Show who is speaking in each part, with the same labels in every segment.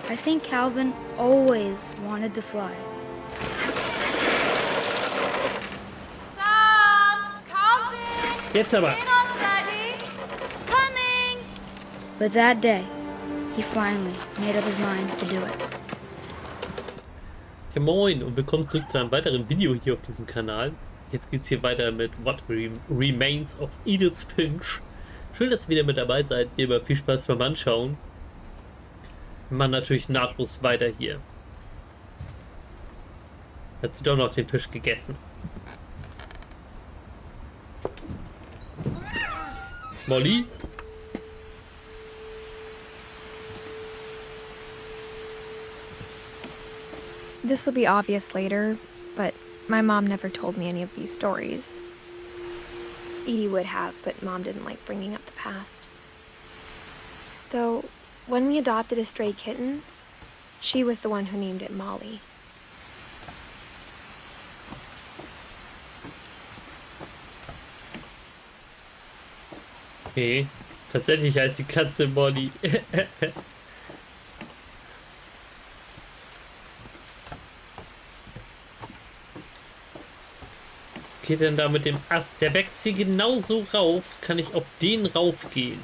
Speaker 1: I think Calvin always wanted to fly.
Speaker 2: Sam! Calvin!
Speaker 3: Jetzt aber.
Speaker 2: Dinner's ready! Coming!
Speaker 1: But that day, he finally made up his mind to do it.
Speaker 3: Ja, moin und willkommen zurück zu einem weiteren Video hier auf diesem Kanal. Jetzt geht's hier weiter mit What Remains of Edith Finch. Schön, dass ihr wieder mit dabei seid, hier bei Viel Spaß beim Anschauen. Wir machen natürlich nahtlos weiter hier. Hat sie doch noch den Fisch gegessen. Molly?
Speaker 4: This will be obvious later, but my mom never told me any of these stories. Edie would have, but Mom didn't like bringing up the past. Though, when we adopted a stray kitten, she was the one who named it Molly.
Speaker 3: Okay, tatsächlich heißt die Katze Molly. Was geht denn da mit dem Ast? Der wächst hier genauso rauf. Kann ich auf den rauf gehen?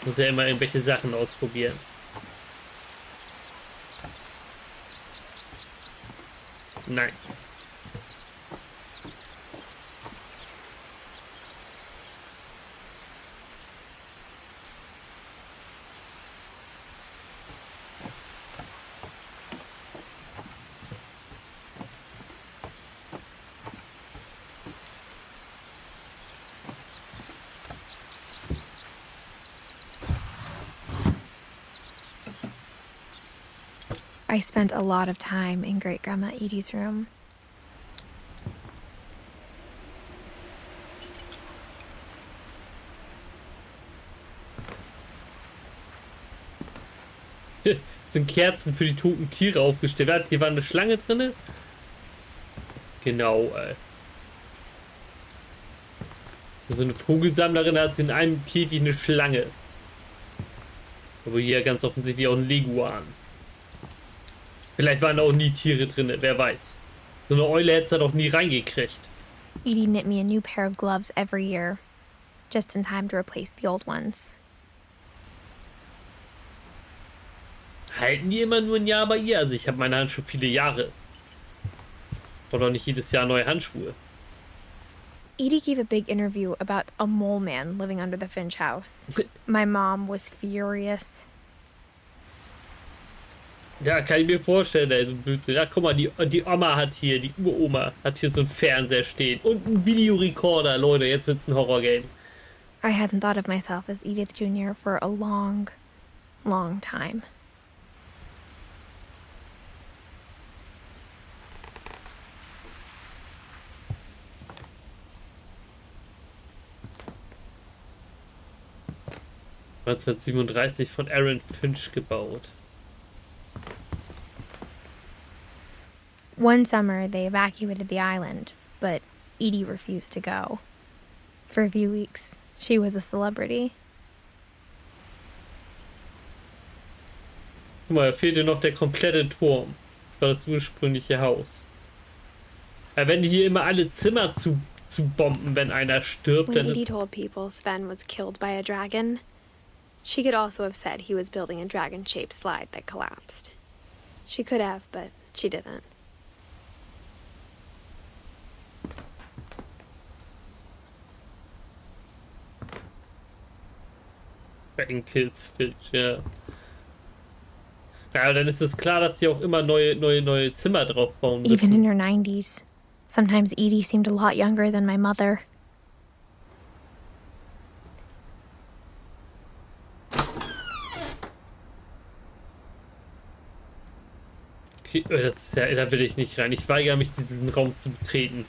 Speaker 3: Muss ja immer irgendwelche Sachen ausprobieren. Nein.
Speaker 4: I spent a lot of time in Great-Grandma Edie's room.
Speaker 3: Sind Kerzen für die toten Tiere aufgestellt. Hier war eine Schlange drin. Genau. So eine Vogelsammlerin hat in einem Käfig eine Schlange. Aber hier ganz offensichtlich auch ein Leguan. Vielleicht waren da auch nie Tiere drin, wer weiß. So eine Eule hätte es doch nie reingekriegt.
Speaker 4: Edie knit me a new pair of gloves every year, just in time to replace the old ones.
Speaker 3: Halten die immer nur ein Jahr bei ihr? Also ich habe meine Handschuhe viele Jahre. Oder nicht jedes Jahr neue Handschuhe.
Speaker 4: Edie gave a big interview about a mole man living under the Finch house. My mom was furious.
Speaker 3: Ja, kann ich mir vorstellen, ey, so ein Blödsinn. Ja, guck mal, die Oma hat hier, die Uroma hat hier so einen Fernseher stehen. Und einen Videorekorder, Leute, jetzt wird's ein Horrorgame.
Speaker 4: I hadn't thought of myself as Edith Jr. for a long, long time.
Speaker 3: (1937) von Aaron Finch gebaut.
Speaker 4: One summer, they evacuated the island, but Edie refused to go. For a few weeks, she was a celebrity.
Speaker 3: Guck mal, da fehlte noch der komplette Turm. Das war das ursprüngliche Haus. Ja, wenn die hier immer alle Zimmer zu bomben, wenn einer stirbt,
Speaker 4: When
Speaker 3: dann
Speaker 4: Edie
Speaker 3: ist...
Speaker 4: told people Sven was killed by a dragon, she could also have said he was building a dragon-shaped slide that collapsed. She could have, but she didn't.
Speaker 3: Kills Finch, ja. Ja, dann ist es klar, dass sie auch immer neue Zimmer drauf bauen müssen.
Speaker 4: Even in her 90s. Sometimes Edie seemed a lot younger than my mother.
Speaker 3: Okay, das ist ja, da will ich nicht rein. Ich weigere mich, diesen Raum zu betreten.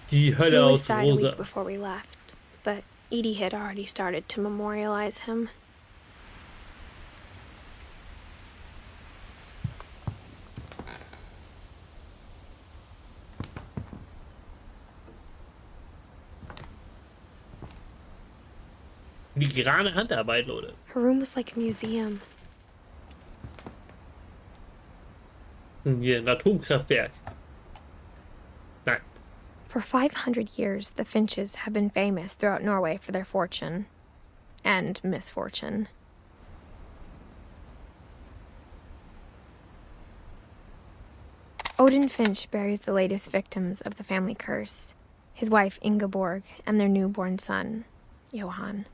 Speaker 3: Die Hölle
Speaker 4: Louis
Speaker 3: aus
Speaker 4: died a
Speaker 3: Rosa.
Speaker 4: week before we left, but Edie had already started to memorialize him.
Speaker 3: Filigrane Handarbeit, Leute.
Speaker 4: Her room was like a museum.
Speaker 3: Hier, ein Atomkraftwerk. Nein.
Speaker 4: For 500 years, the Finches have been famous throughout Norway for their fortune and misfortune. Odin Finch buries the latest victims of the family curse, his wife Ingeborg and their newborn son, Johann.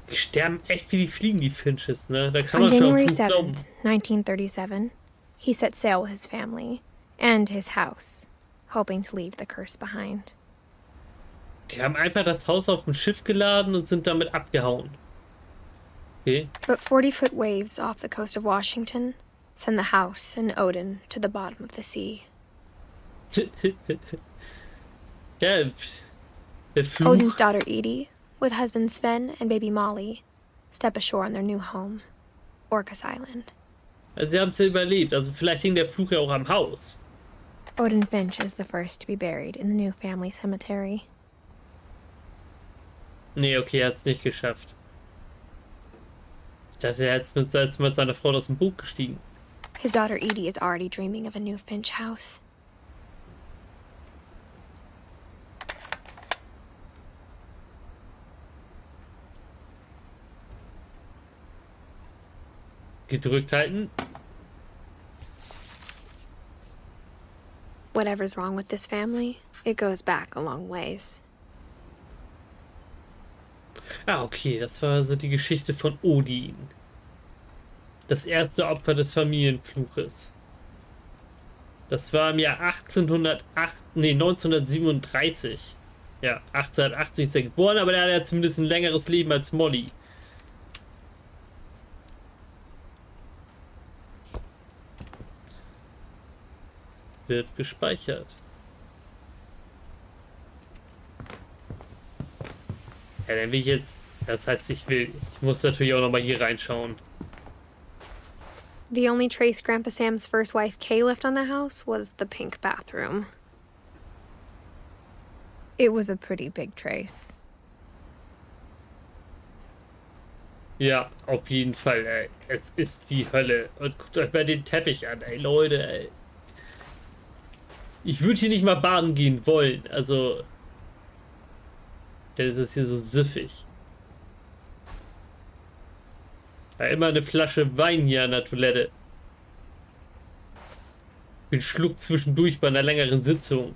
Speaker 3: Die sterben echt wie die Fliegen, die Finches, ne? Da kann
Speaker 4: On
Speaker 3: man schon
Speaker 4: January
Speaker 3: gut glauben.
Speaker 4: 7th, 1937, he set sail with his family and his house, hoping to leave the curse behind.
Speaker 3: Die haben einfach das Haus auf dem Schiff geladen und sind damit abgehauen. Okay.
Speaker 4: But 40-foot waves off the coast of Washington send the house and Odin to the bottom of the sea.
Speaker 3: Ja, der Fluch.
Speaker 4: Odin's daughter Edie, with husband Sven and baby Molly, step ashore on their new home, Orcas Island.
Speaker 3: Also sie haben es ja überlebt. Also vielleicht hing der Fluch ja auch am Haus.
Speaker 4: Odin Finch is the first to be buried in the new family cemetery.
Speaker 3: Nee, okay, er hat es nicht geschafft. Ich dachte, er ist mit seiner Frau aus dem Boot gestiegen.
Speaker 4: His daughter Edie is already dreaming of a new Finch house.
Speaker 3: Gedrückt halten.
Speaker 4: Whatever's wrong with this family, it goes back a long ways.
Speaker 3: Ah, okay, das war so die Geschichte von Odin. Das erste Opfer des Familienfluches. Das war im Jahr 1937. Ja, 1880 ist er geboren, aber der hat ja zumindest ein längeres Leben als Molly. Wird gespeichert. Ja, dann will ich jetzt... Das heißt, ich muss natürlich auch nochmal hier reinschauen.
Speaker 4: The only trace Grandpa Sam's first wife Kay left on the house was the pink bathroom. It was a pretty big trace.
Speaker 3: Ja, auf jeden Fall, ey. Es ist die Hölle. Und guckt euch mal den Teppich an, ey, Leute, ey. Ich würde hier nicht mal baden gehen wollen, also... Das ist hier so süffig. Ja, immer eine Flasche Wein hier an der Toilette. Ein Schluck zwischendurch bei einer längeren Sitzung.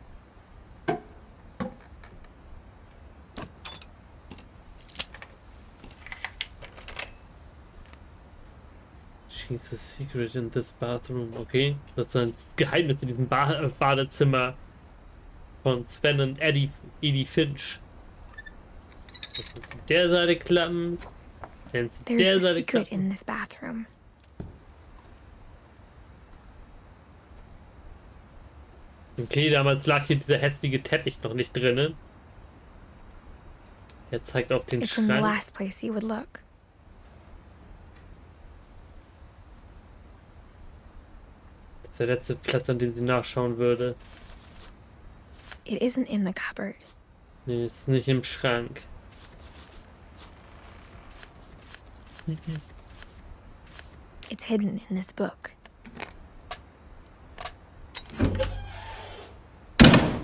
Speaker 3: She's a secret in this bathroom. Okay, das ist ein Geheimnis in diesem Badezimmer von Sven und Edith Finch. Jetzt zu der Seite klappen. Dann zu der
Speaker 4: There's a
Speaker 3: Seite
Speaker 4: secret
Speaker 3: klappen.
Speaker 4: in this bathroom.
Speaker 3: Okay, damals lag hier dieser hässliche Teppich noch nicht drinnen. Er zeigt auf den
Speaker 4: It's in the
Speaker 3: Schrank.
Speaker 4: last place you would look.
Speaker 3: Das ist der letzte Platz, an dem sie nachschauen würde.
Speaker 4: It isn't in the cupboard.
Speaker 3: Nee, ist nicht im Schrank.
Speaker 4: It's hidden in this book.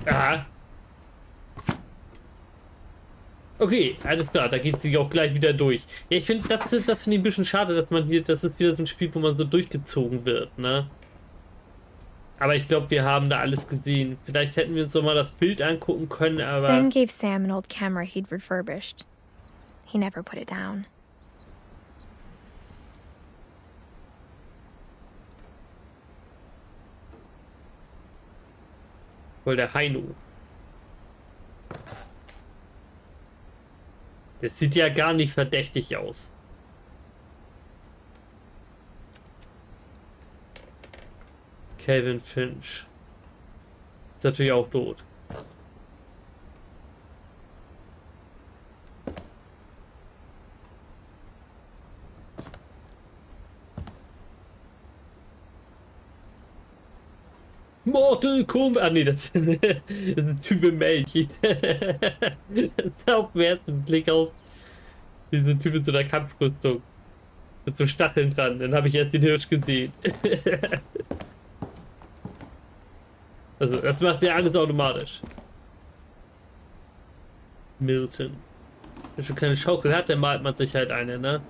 Speaker 3: Aha. Okay, alles klar, da geht sie auch gleich wieder durch. Ja, ich finde, das finde ich ein bisschen schade, dass man hier, das ist wieder so ein Spiel, wo man so durchgezogen wird, ne? Aber ich glaube, wir haben da alles gesehen. Vielleicht hätten wir uns noch mal das Bild angucken können, aber...
Speaker 4: Sven gave Sam an old camera he'd refurbished. He never put it down.
Speaker 3: Voll der Heino. Das sieht ja gar nicht verdächtig aus. Calvin Finch. Ist natürlich auch tot. Mortal Kombat. Ah nee, das ist ein Typ im Elch. Das sah auf den ersten Blick aus wie so ein Typ in so einer Kampfrüstung. Mit so Stacheln dran. Dann habe ich erst den Hirsch gesehen. Also, das macht sie alles automatisch. Milton. Wenn schon keine Schaukel hat, dann malt man sich halt eine, ne?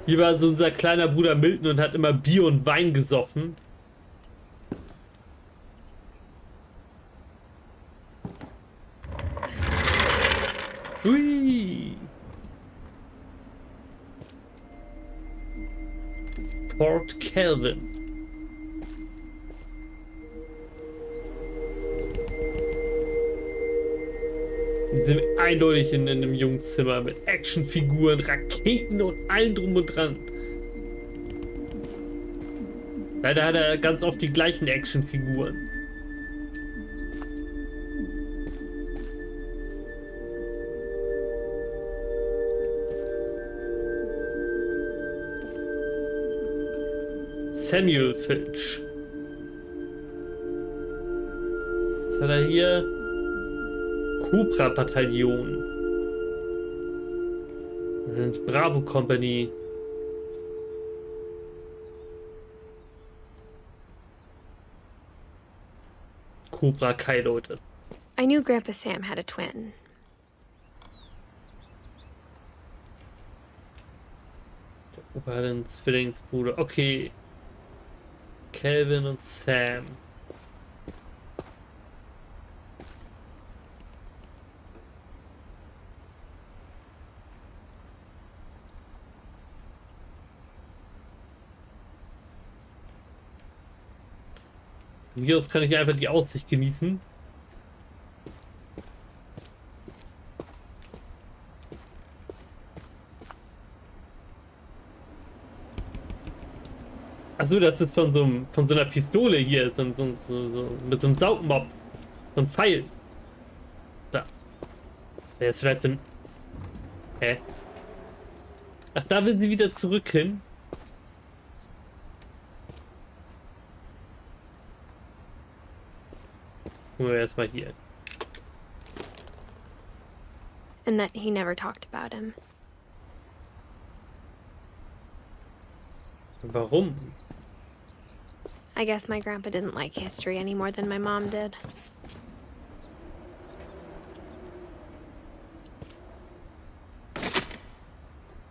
Speaker 3: Hier war so unser kleiner Bruder Milton und hat immer Bier und Wein gesoffen. Hui! Port Calvin. Wir sind eindeutig in einem Jungszimmer mit Actionfiguren, Raketen und allem drum und dran. Leider hat er ganz oft die gleichen Actionfiguren. Samuel Finch. Was hat er hier? Cobra-Bataillon. Bravo Company. Cobra Kai, Leute.
Speaker 4: I knew Grandpa Sam had a twin.
Speaker 3: Der Opa hat einen Zwillingsbruder. Okay. Calvin und Sam. Von hier aus kann ich einfach die Aussicht genießen. Achso, das ist von so einer Pistole hier, mit so einem Saugmob. So ein Pfeil. Da. Der ist vielleicht so ein... Hä? Ach, da will sie wieder zurück hin. Gucken wir erstmal hier.
Speaker 4: And that he never talked about him.
Speaker 3: Warum?
Speaker 4: I guess my grandpa didn't like history any more than my mom did.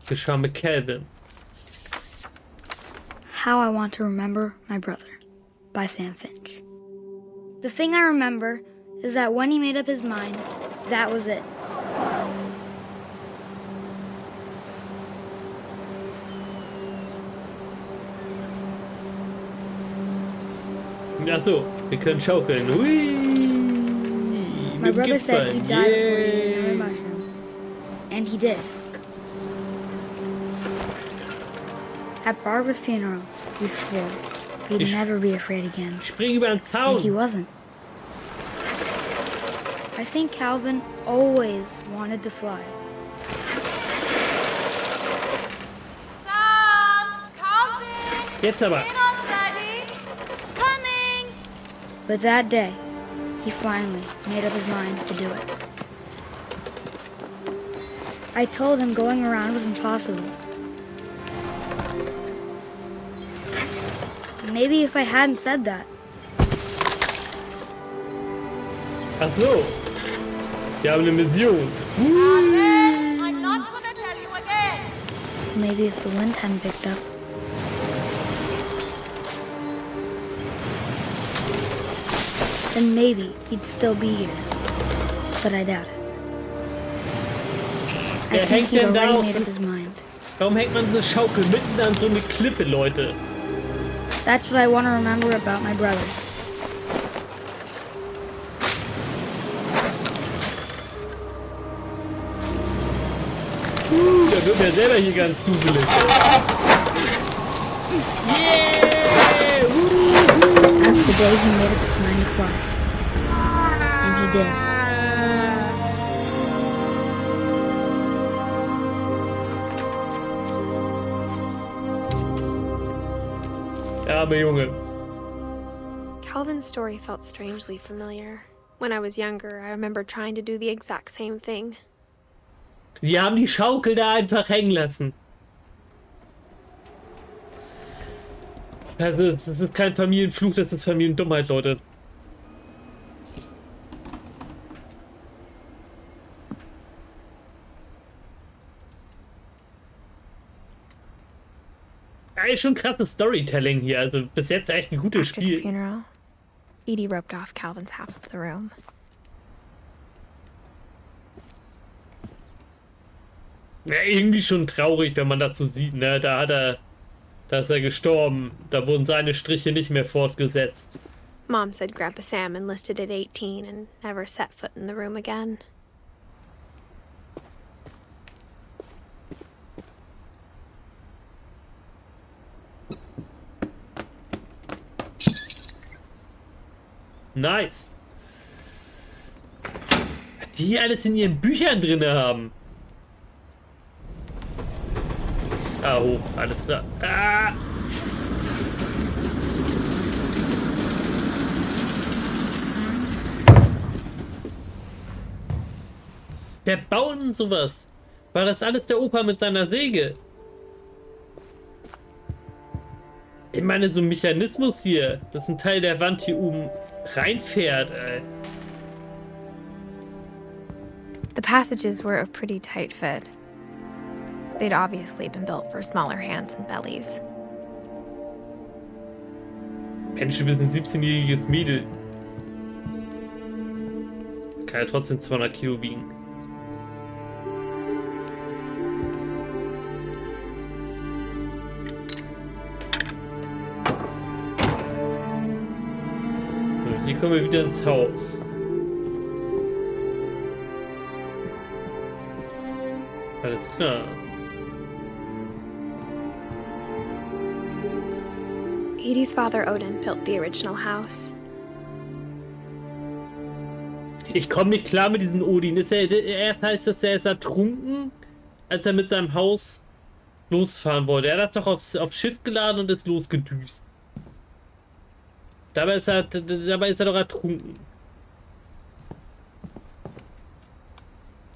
Speaker 3: Geschah mit Calvin.
Speaker 1: How I Want to Remember My Brother by Sam Finch. The thing I remember is that when he made up his mind, that was it.
Speaker 3: Ach so, wir können schaukeln. Hui!
Speaker 1: My
Speaker 3: Mit dem
Speaker 1: brother said
Speaker 3: Gipsbein.
Speaker 1: he'd die before he ate another mushroom. And he did. At Barbara's funeral, we swore he'd
Speaker 3: Ich-
Speaker 1: never be afraid again.
Speaker 3: Ich spring über den
Speaker 1: And he
Speaker 3: Zaun.
Speaker 1: wasn't. I think Calvin always wanted to fly.
Speaker 2: Sam, Calvin,
Speaker 3: Jetzt aber.
Speaker 2: dinner's ready. Coming.
Speaker 1: But that day, he finally made up his mind to do it. I told him going around was impossible. Maybe if I hadn't said that,
Speaker 3: Ach so. Wir haben eine Mission.
Speaker 2: Calvin, I'm not gonna tell you again.
Speaker 1: maybe if the wind hadn't picked up. Then maybe he'd still be here. But I doubt it. I
Speaker 3: Wer
Speaker 1: think
Speaker 3: hängt
Speaker 1: he'd
Speaker 3: denn da
Speaker 1: already
Speaker 3: auf?
Speaker 1: made up his mind.
Speaker 3: Warum hängt man eine Schaukel mitten an so eine Klippe, Leute?
Speaker 1: That's what I want to remember about my brother.
Speaker 3: Der wird mir selber hier ganz duselig.
Speaker 1: That's the day he made up his mind to fly. And he did.
Speaker 3: Der arme Junge.
Speaker 4: Calvin's story felt strangely familiar. When I was younger, I remember trying to do the exact same thing.
Speaker 3: Die haben die Schaukel da einfach hängen lassen. Das ist kein Familienfluch, das ist Familiendummheit, Leute. Eigentlich schon krasses Storytelling hier. Also bis jetzt echt ein gutes
Speaker 4: After the
Speaker 3: Spiel.
Speaker 4: funeral, Edie roped off Calvin's half of the room.
Speaker 3: Ja, irgendwie schon traurig, wenn man das so sieht, ne? Da ist er gestorben. Da wurden seine Striche nicht mehr fortgesetzt.
Speaker 4: Mom said Grandpa Sam enlisted at 18 and never set foot in the room again.
Speaker 3: Nice. Die alles in ihren Büchern drin haben. Ah, hoch, alles klar. Ah! Wer baut denn sowas? War das alles der Opa mit seiner Säge? Ich meine, so ein Mechanismus hier, das ist ein Teil der Wand hier oben reinfährt, ey.
Speaker 4: The passages were a pretty tight fit. They'd obviously been built for smaller hands and bellies.
Speaker 3: Mensch, du bist ein 17-jähriges Mädel. Kann ja trotzdem 200 Kilo wiegen. So, hier kommen wir wieder ins Haus. Alles klar.
Speaker 4: Edie's father Odin built the original house.
Speaker 3: Ich komme nicht klar mit diesem Odin. Erst heißt es, er ist ertrunken, als er mit seinem Haus losfahren wollte. Er hat das doch aufs Schiff geladen und ist losgedüst. Dabei ist er doch ertrunken.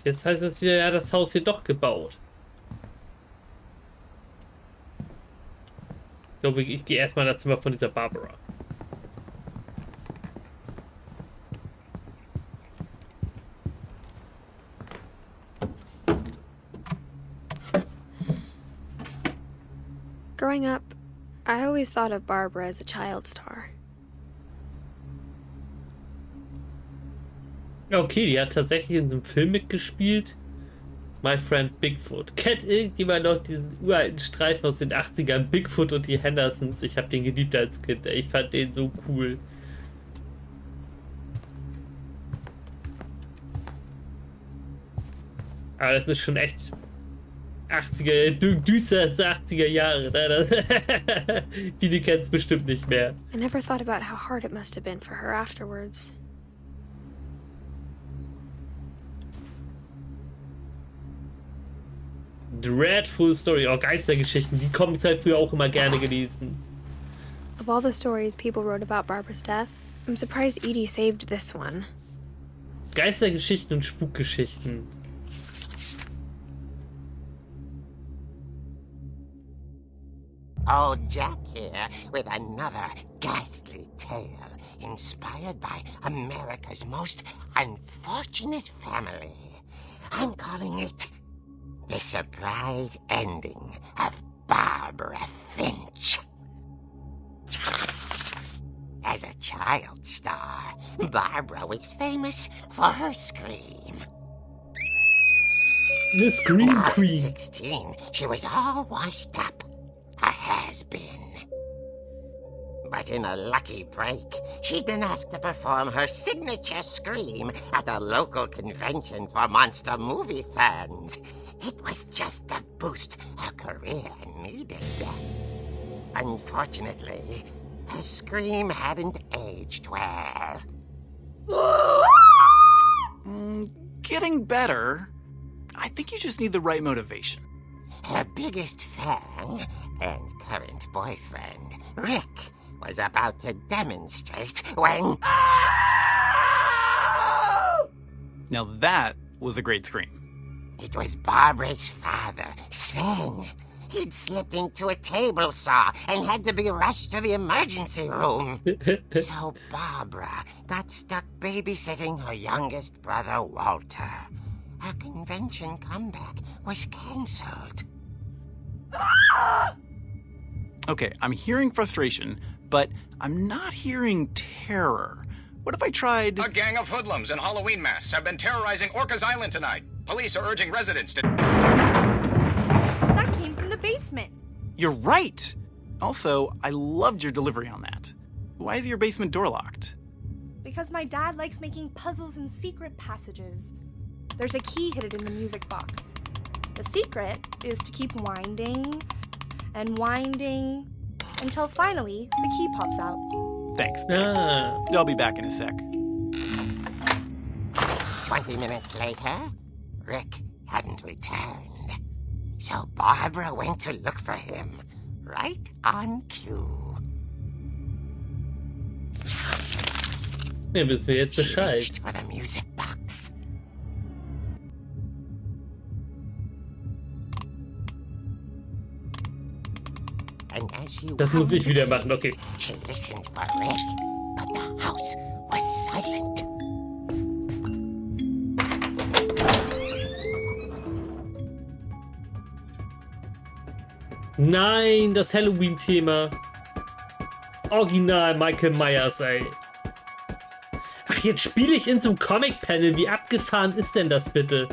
Speaker 3: Jetzt heißt es wieder, er hat das Haus hier doch gebaut. Ich glaube, ich gehe erstmal in das Zimmer von dieser Barbara.
Speaker 4: Growing up, I always thought of Barbara as a child star.
Speaker 3: Okay, die hat tatsächlich in diesem Film mitgespielt. My Friend Bigfoot. Kennt irgendjemand noch diesen uralten Streifen aus den 80ern? Bigfoot und die Hendersons. Ich habe den geliebt als Kind. Ich fand den so cool. Aber das ist schon echt 80er, düsterste 80er Jahre. Viele kennen es bestimmt nicht mehr.
Speaker 4: I never thought about how hard it must have been for her afterwards.
Speaker 3: Dreadful Story. Oh, Geistergeschichten. Die Comics halt früher auch immer gerne gelesen.
Speaker 4: Of all the stories people wrote about Barbara's death, I'm surprised Edie saved this one.
Speaker 3: Geistergeschichten und Spukgeschichten.
Speaker 5: Old Jack here with another ghastly tale inspired by America's most unfortunate family. I'm calling it The Surprise Ending of Barbara Finch. As a child star, Barbara was famous for her scream.
Speaker 3: The Scream
Speaker 5: Now at
Speaker 3: Queen.
Speaker 5: 16, she was all washed up. A has-been. But in a lucky break, she'd been asked to perform her signature scream at a local convention for monster movie fans. It was just the boost her career needed. Unfortunately, her scream hadn't aged well.
Speaker 6: Getting better. I think you just need the right motivation.
Speaker 5: Her biggest fan and current boyfriend, Rick, was about to demonstrate when...
Speaker 6: Now that was a great scream.
Speaker 5: It was Barbara's father, Sven. He'd slipped into a table saw and had to be rushed to the emergency room. So Barbara got stuck babysitting her youngest brother, Walter. Her convention comeback was cancelled.
Speaker 6: Okay, I'm hearing frustration, but I'm not hearing terror. What if I tried...
Speaker 7: A gang of hoodlums in Halloween masks have been terrorizing Orcas Island tonight. Police are urging residents to...
Speaker 8: That came from the basement.
Speaker 6: You're right! Also, I loved your delivery on that. Why is your basement door locked?
Speaker 8: Because my dad likes making puzzles and secret passages. There's a key hidden in the music box. The secret is to keep winding and winding until finally the key pops out.
Speaker 6: Thanks.
Speaker 3: Ah.
Speaker 6: I'll be back in a sec.
Speaker 5: 20 minutes later, Rick hadn't returned. So Barbara went to look for him, right on cue.
Speaker 3: Ja, wissen wir jetzt
Speaker 5: She
Speaker 3: Bescheid.
Speaker 5: reached for the music box. And as she
Speaker 3: Das muss ich
Speaker 5: wound
Speaker 3: wieder
Speaker 5: the
Speaker 3: machen,
Speaker 5: key,
Speaker 3: okay.
Speaker 5: She listened for Rick, but the house was silent.
Speaker 3: Nein, das Halloween Thema. Original Michael Myers, ey. Ach, jetzt spiele ich in so einem Comic-Panel. Wie abgefahren ist denn das bitte?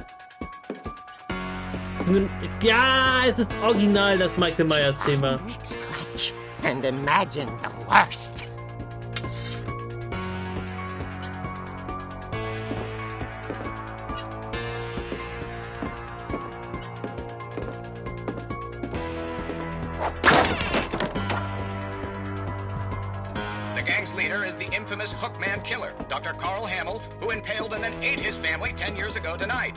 Speaker 3: Ja, es ist original das Michael Myers Thema.
Speaker 5: Found Rick's crutch and imagined the worst.
Speaker 7: The gang's leader is the infamous Hookman killer, Dr. Carl Hamill, who impaled and then ate his family 10 years ago tonight.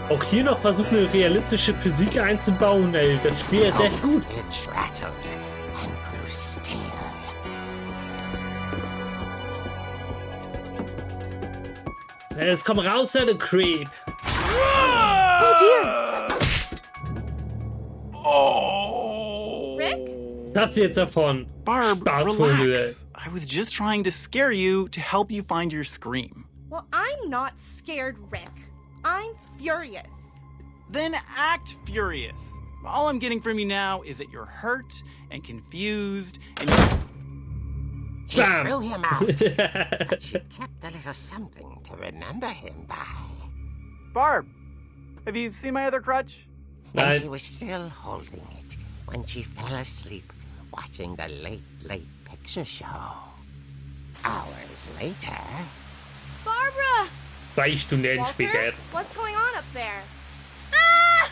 Speaker 3: Auch hier noch versuchen, eine realistische Physik einzubauen, ey. Das Spiel ist echt gut.
Speaker 5: It rattled and grew still.
Speaker 3: Es komm raus, du Creep.
Speaker 8: Oh dear!
Speaker 6: Oh!
Speaker 8: Rick?
Speaker 3: Was hast du jetzt davon?
Speaker 6: Barb,
Speaker 3: Spaßvogel, ey.
Speaker 6: relax. I was just trying to scare you to help you find your scream.
Speaker 8: Well, I'm not scared, Rick. I'm furious.
Speaker 6: Then act furious. All I'm getting from you now is that you're hurt and confused and
Speaker 5: She
Speaker 3: Bam.
Speaker 5: threw him out, but she kept a little something to remember him by.
Speaker 6: Barb, have you seen my other crutch?
Speaker 5: And
Speaker 3: Nein.
Speaker 5: she was still holding it when she fell asleep watching the late picture show. Hours later...
Speaker 8: Barbara!
Speaker 3: 2 Stunden
Speaker 8: Walter,
Speaker 3: später.
Speaker 8: what's going on up there? Ah!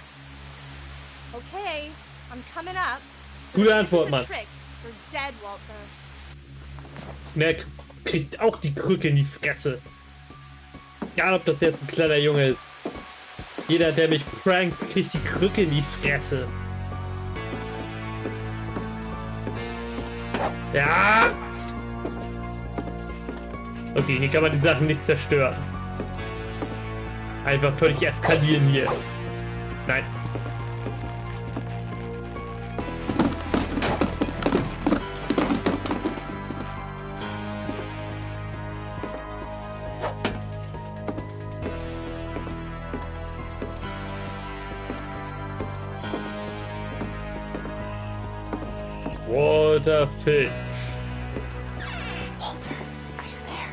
Speaker 8: Okay, I'm coming up.
Speaker 3: Gute
Speaker 8: This
Speaker 3: Antwort,
Speaker 8: is a
Speaker 3: Mann.
Speaker 8: trick. You're dead, Walter.
Speaker 3: Merk kriegt auch die Krücke in die Fresse. Egal, ob das jetzt ein kleiner Junge ist. Jeder, der mich prankt, kriegt die Krücke in die Fresse. Ja! Okay, hier kann man die Sachen nicht zerstören. Einfach völlig eskalieren hier. Nein. Walter Finch.
Speaker 8: Walter, are you there?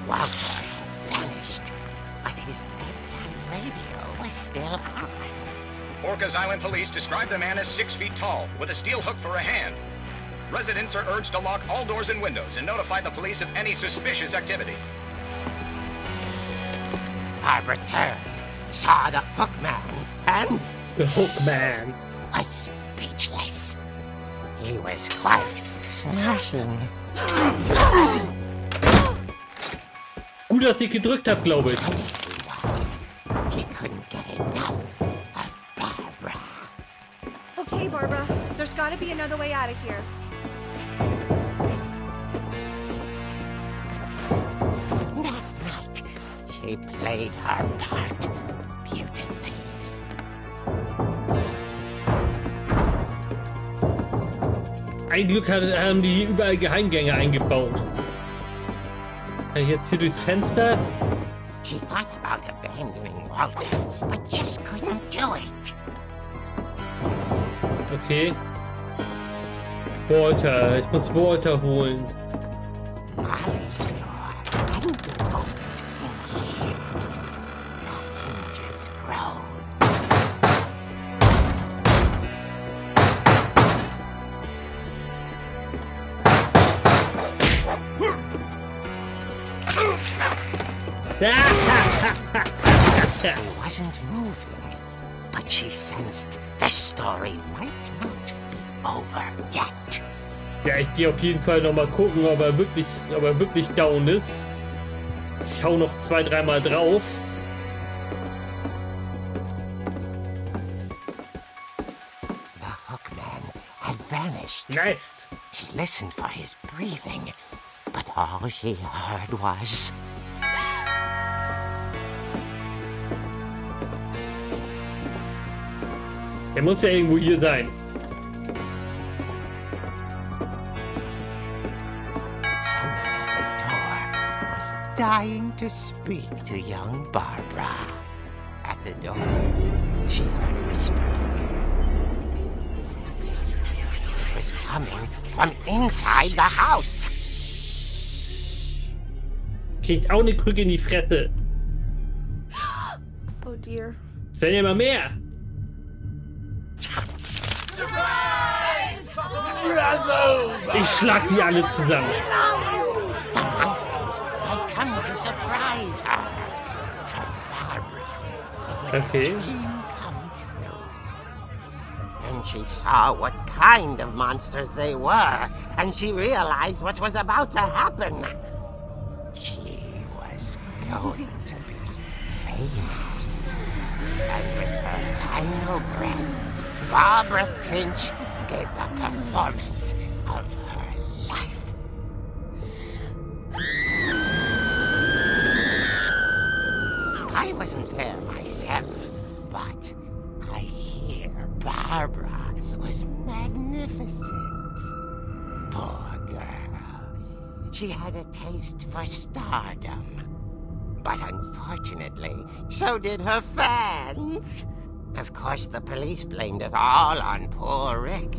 Speaker 5: Walter had vanished, but his bedside radio was still on.
Speaker 7: Orcas Island police describe the man as 6 feet tall, with a steel hook for a hand. Residents are urged to lock all doors and windows and notify the police of any suspicious activity.
Speaker 5: Barbara turned, saw the Hookman, and
Speaker 3: The Hookman.
Speaker 5: was speechless. He was quite smashing.
Speaker 3: Gut, dass ich gedrückt habe, glaube ich.
Speaker 5: He was. He couldn't get enough of Barbara.
Speaker 8: Okay, Barbara, there's gotta be another way out of here.
Speaker 5: That night, she played her part beautifully.
Speaker 3: Ein Glück haben die hier überall Geheimgänge eingebaut. Kann ich jetzt hier durchs Fenster?
Speaker 5: She thought about abandoning Walter, but just couldn't do it.
Speaker 3: Okay. Walter. Ich muss Walter holen.
Speaker 5: Molly's door hadn't been opened in years. The hinges groaned. He wasn't moving, but she sensed the story might not be over yet.
Speaker 3: Ja, ich gehe auf jeden Fall noch mal gucken, ob er wirklich down ist. Ich hau noch 2-3 Mal drauf.
Speaker 5: The hookman had vanished.
Speaker 3: Nice.
Speaker 5: She listened for his breathing, but all she heard was...
Speaker 3: Er muss ja irgendwo hier sein.
Speaker 5: Someone at the door was dying to speak to young Barbara. At the door, she heard whispering. It was coming from inside the house.
Speaker 3: Kriegt auch eine Krücke in die Fresse.
Speaker 8: Oh dear.
Speaker 3: Es werden ja immer mehr. Ich schlag die alle zusammen.
Speaker 5: The monsters had come to surprise her. For Barbara, it was
Speaker 3: Okay.
Speaker 5: a dream come true. Then she saw what kind of monsters they were, and she realized what was about to happen. She was going to be famous. And with her final breath, Barbara Finch gave the performance of her life. I wasn't there myself, but I hear Barbara was magnificent. Poor girl. She had a taste for stardom. But unfortunately, so did her fans. Of course, the police blamed it all on poor Rick,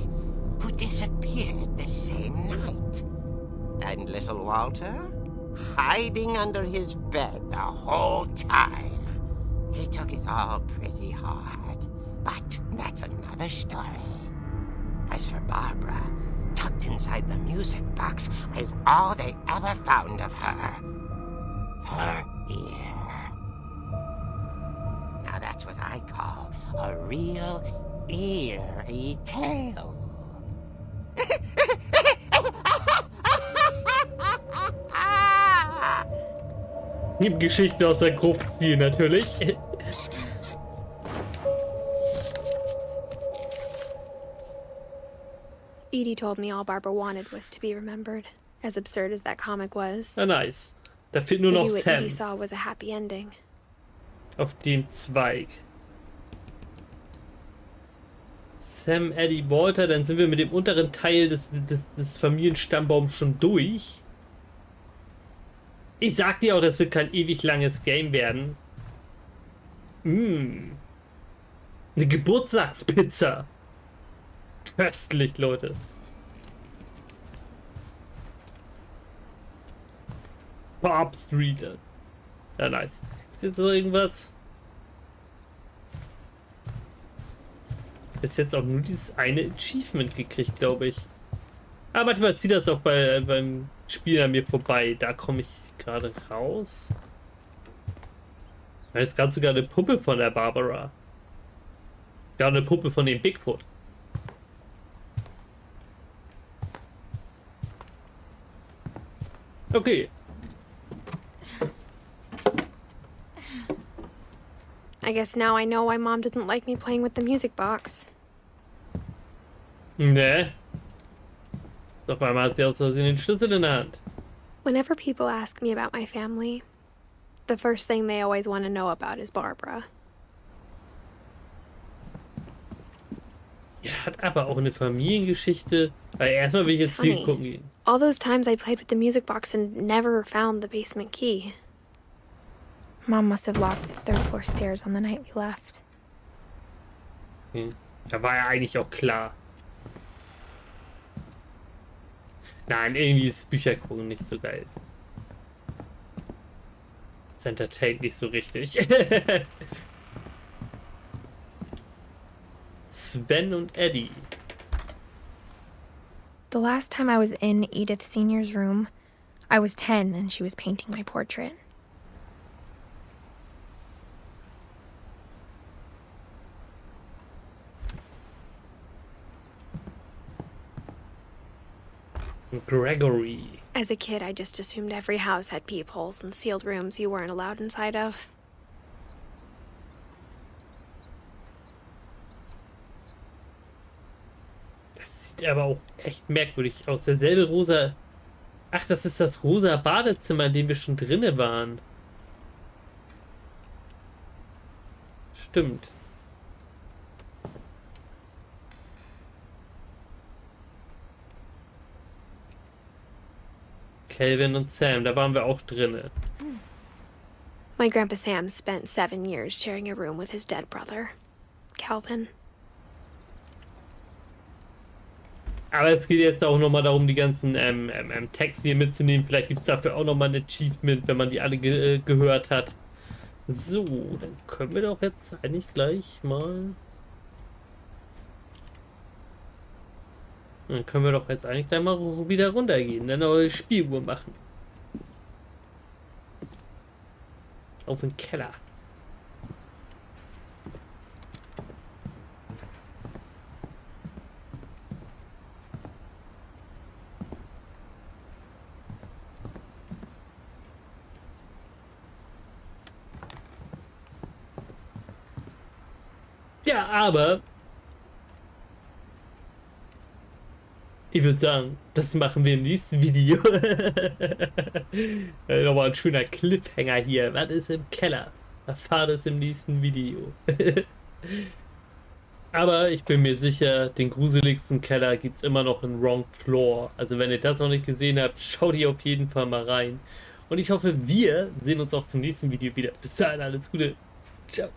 Speaker 5: who disappeared the same night. And little Walter, hiding under his bed the whole time. He took it all pretty hard, but that's another story. As for Barbara, tucked inside the music box was all they ever found of her. Her ear. Now that's what I call a real eerie tale.
Speaker 3: Die Geschichten aus der Gruft, Viel natürlich.
Speaker 4: Edie told me all Barbara wanted was to be remembered, as absurd as that comic was.
Speaker 3: Ah, nice. Da fehlt nur
Speaker 4: Maybe
Speaker 3: noch
Speaker 4: what
Speaker 3: Sam
Speaker 4: Edie saw was a happy ending.
Speaker 3: auf dem Zweig. Sam, Eddie, Walter, dann sind wir mit dem unteren Teil des Familienstammbaums schon durch. Ich sag dir auch, das wird kein ewig langes Game werden. Eine Geburtstagspizza. Köstlich, Leute. Bob Street. Ja, nice. Ist jetzt noch irgendwas? Bis jetzt auch nur dieses eine Achievement gekriegt, glaube ich. Aber manchmal zieht das auch beim Spielen an mir vorbei. Da komme ich gerade raus. Jetzt gerade sogar eine Puppe von der Barbara. Jetzt gerade eine Puppe von dem Bigfoot. Okay.
Speaker 4: I guess now I know why Mom didn't like me playing with the music box.
Speaker 3: Ne. Auf einmal hat sie aus Versehen den Schlüssel in der Hand.
Speaker 4: Whenever people ask me about my family, the first thing they always want to know about is Barbara.
Speaker 3: Ja, hat aber auch eine Familiengeschichte. Weil erstmal will ich jetzt
Speaker 4: It's
Speaker 3: viel
Speaker 4: funny.
Speaker 3: gucken gehen.
Speaker 4: All those times I played with the music box and never found the basement key. Mom must have locked the third floor stairs on the night we left.
Speaker 3: Da war ja eigentlich auch klar. Nein, irgendwie ist Büchergucken nicht so geil. Das entertaint nicht so richtig. Sven und Eddie.
Speaker 4: The last time I was in Edith Senior's room, I was 10 and she was painting my portrait.
Speaker 3: Gregory.
Speaker 4: As a kid, I just assumed every house had peepholes and sealed rooms you weren't allowed inside of.
Speaker 3: Das sieht aber auch echt merkwürdig aus. Derselbe rosa... Ach, das ist das rosa Badezimmer, in dem wir schon drinne waren. Stimmt. Calvin und Sam, da waren wir auch drinne.
Speaker 4: My Grandpa Sam spent 7 years sharing a room with his dead brother, Calvin.
Speaker 3: Aber es geht jetzt auch nochmal darum, die ganzen Texte hier mitzunehmen. Vielleicht gibt es dafür auch nochmal ein Achievement, wenn man die alle gehört hat. So, dann können wir doch jetzt eigentlich gleich mal... Dann können wir doch jetzt eigentlich gleich mal wieder runtergehen, dann eine Spieluhr machen. Auf den Keller. Ja, aber ich würde sagen, das machen wir im nächsten Video. Nochmal ein schöner Cliffhanger hier. Was ist im Keller? Erfahrt es im nächsten Video. Aber ich bin mir sicher, den gruseligsten Keller gibt es immer noch in Wrong Floor. Also wenn ihr das noch nicht gesehen habt, schaut hier auf jeden Fall mal rein. Und ich hoffe, wir sehen uns auch zum nächsten Video wieder. Bis dahin, alles Gute. Ciao.